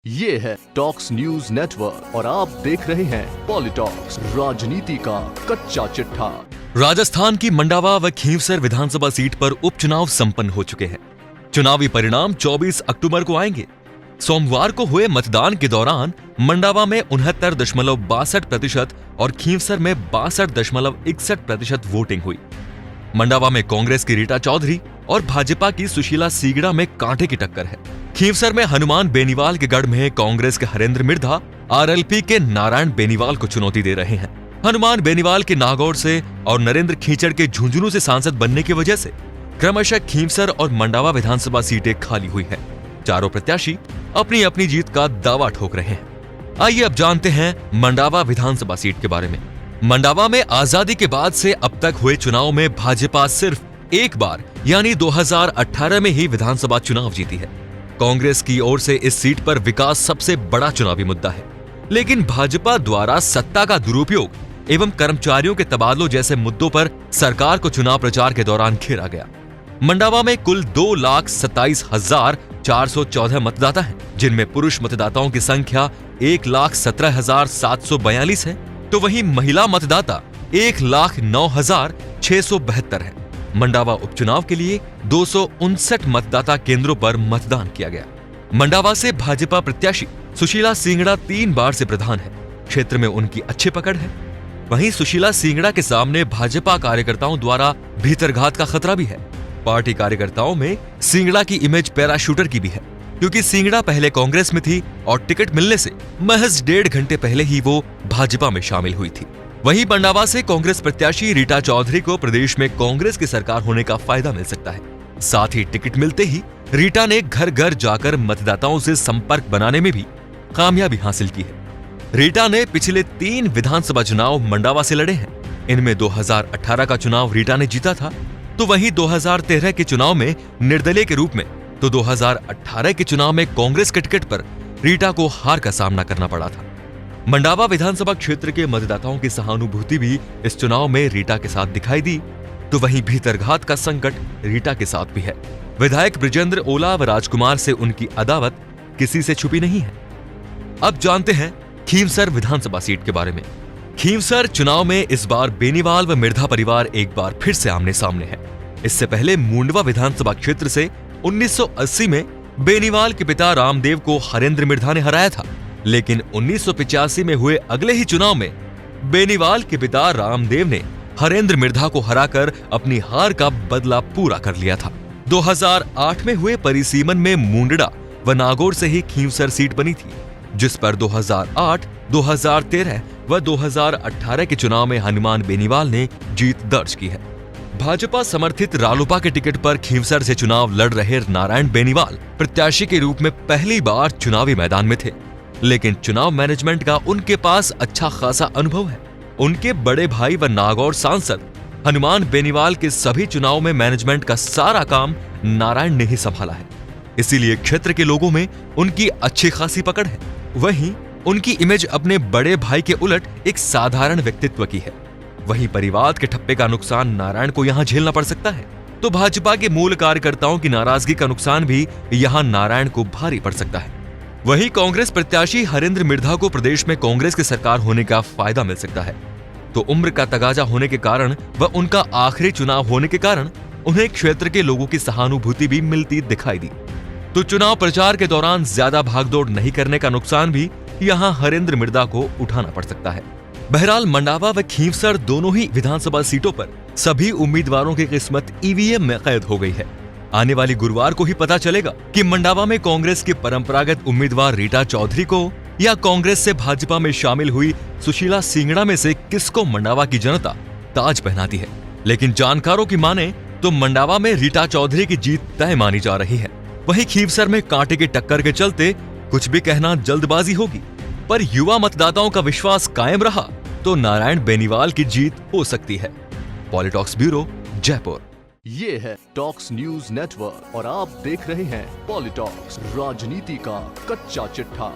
ये है talks news network और आप देख रहे हैं पॉलिटॉक्स, राजनीति का कच्चा चिट्ठा। राजस्थान की मंडावा व खींवसर विधानसभा सीट पर उपचुनाव संपन्न हो चुके हैं। चुनावी परिणाम 24 अक्टूबर को आएंगे। सोमवार को हुए मतदान के दौरान मंडावा में 69.62% और खींवसर में 62.61% वोटिंग हुई। मंडावा में कांग्रेस की रीटा चौधरी और भाजपा की सुशीला सीगड़ा में कांटे की टक्कर है। खींवसर में हनुमान बेनीवाल के गढ़ में कांग्रेस के हरेंद्र मिर्धा आरएलपी के नारायण बेनीवाल को चुनौती दे रहे हैं। हनुमान बेनीवाल के नागौर से और नरेंद्र खींचड़ के झुंझुनू से सांसद बनने की वजह से क्रमशः खींवसर और मंडावा विधानसभा सीटें खाली हुई है। चारों प्रत्याशी अपनी अपनी जीत का दावा ठोक रहे हैं। आइए अब जानते हैं मंडावा विधानसभा सीट के बारे में। मंडावा में आजादी के बाद से अब तक हुए चुनाव में भाजपा सिर्फ एक बार यानी 2018 में ही विधानसभा चुनाव जीती है। कांग्रेस की ओर से इस सीट पर विकास सबसे बड़ा चुनावी मुद्दा है, लेकिन भाजपा द्वारा सत्ता का दुरुपयोग एवं कर्मचारियों के तबादलों जैसे मुद्दों पर सरकार को चुनाव प्रचार के दौरान घेरा गया। मंडावा में कुल 2,27,414 मतदाता हैं, जिनमें पुरुष मतदाताओं की संख्या 1,17,742 है, तो वहीं महिला मतदाता 1,09,672 है। मंडावा उपचुनाव के लिए 259 मतदाता केंद्रों पर मतदान किया गया। मंडावा से भाजपा प्रत्याशी सुशीला सींगड़ा 3 बार से प्रधान है। क्षेत्र में उनकी अच्छी पकड़ है। वहीं सुशीला सींगड़ा के सामने भाजपा कार्यकर्ताओं द्वारा भीतरघात का खतरा भी है। पार्टी कार्यकर्ताओं में सींगड़ा की इमेज पैराशूटर की भी है, क्योंकि सींगड़ा पहले कांग्रेस में थी और टिकट मिलने से महज 1.5 घंटे पहले ही वो भाजपा में शामिल हुई थी। वहीं मंडावा से कांग्रेस प्रत्याशी रीटा चौधरी को प्रदेश में कांग्रेस की सरकार होने का फायदा मिल सकता है। साथ ही टिकट मिलते ही रीटा ने घर घर जाकर मतदाताओं से संपर्क बनाने में भी कामयाबी हासिल की है। रीटा ने पिछले 3 विधानसभा चुनाव मंडावा से लड़े हैं। इनमें 2018 का चुनाव रीटा ने जीता था, तो वहीं 2013 के चुनाव में निर्दलीय के रूप में, तो 2018 के चुनाव में कांग्रेस के टिकट पर रीटा को हार का सामना करना पड़ा था। मंडावा विधानसभा क्षेत्र के मतदाताओं की सहानुभूति भी इस चुनाव में रीटा के साथ दिखाई दी, तो वहीं भीतरघात का संकट रीटा के साथ भी है। विधायक बृजेंद्र ओला व राजकुमार से उनकी अदावत किसी से छुपी नहीं है। अब जानते हैं खींवसर विधानसभा सीट के बारे में। खींवसर चुनाव में इस बार बेनीवाल व मिर्धा परिवार एक बार फिर से आमने सामने है। इससे पहले मुंडवा विधानसभा क्षेत्र से 1980 में बेनीवाल के पिता रामदेव को हरेंद्र मिर्धा ने हराया था, लेकिन 1985 में हुए अगले ही चुनाव में बेनीवाल के पिता रामदेव ने हरेंद्र मिर्धा को हराकर अपनी हार का बदला पूरा कर लिया था। 2008 में हुए परिसीमन में मुंडड़ा व नागौर से ही खींवसर सीट बनी थी, जिस पर 2008, 2013 व 2018 के चुनाव में हनुमान बेनीवाल ने जीत दर्ज की है। भाजपा समर्थित रालोपा के टिकट पर खींवसर से चुनाव लड़ रहे नारायण बेनीवाल प्रत्याशी के रूप में पहली बार चुनावी मैदान में थे, लेकिन चुनाव मैनेजमेंट का उनके पास अच्छा खासा अनुभव है। उनके बड़े भाई व नागौर सांसद हनुमान बेनीवाल के सभी चुनाव में मैनेजमेंट का सारा काम नारायण ने ही संभाला है, इसीलिए क्षेत्र के लोगों में उनकी अच्छी खासी पकड़ है। वहीं उनकी इमेज अपने बड़े भाई के उलट एक साधारण व्यक्तित्व की है। वहीं परिवाद के ठप्पे का नुकसान नारायण को यहां झेलना पड़ सकता है, तो भाजपा के मूल कार्यकर्ताओं की नाराजगी का नुकसान भी यहां नारायण को भारी पड़ सकता है। वहीं कांग्रेस प्रत्याशी हरेंद्र मिर्धा को प्रदेश में कांग्रेस की सरकार होने का फायदा मिल सकता है, तो उम्र का तगाजा होने के कारण व उनका आखिरी चुनाव होने के कारण उन्हें क्षेत्र के लोगों की सहानुभूति भी मिलती दिखाई दी। तो चुनाव प्रचार के दौरान ज्यादा भागदौड़ नहीं करने का नुकसान भी यहां हरेंद्र मिर्धा को उठाना पड़ सकता है। बहरहाल मंडावा व खींवसर दोनों ही विधानसभा सीटों पर सभी उम्मीदवारों की किस्मत ईवीएम में कैद हो गई है। आने वाली गुरुवार को ही पता चलेगा कि मंडावा में कांग्रेस के परंपरागत उम्मीदवार रीटा चौधरी को या कांग्रेस से भाजपा में शामिल हुई सुशीला सींगड़ा में से किसको मंडावा की जनता ताज पहनाती है। लेकिन जानकारों की माने तो मंडावा में रीटा चौधरी की जीत तय मानी जा रही है। वहीं खींवसर में कांटे की टक्कर के चलते कुछ भी कहना जल्दबाजी होगी, पर युवा मतदाताओं का विश्वास कायम रहा तो नारायण बेनीवाल की जीत हो सकती है। पॉलिटॉक्स ब्यूरो, जयपुर। ये है टॉक्स न्यूज नेटवर्क और आप देख रहे हैं पॉलिटॉक्स, राजनीति का कच्चा चिट्ठा।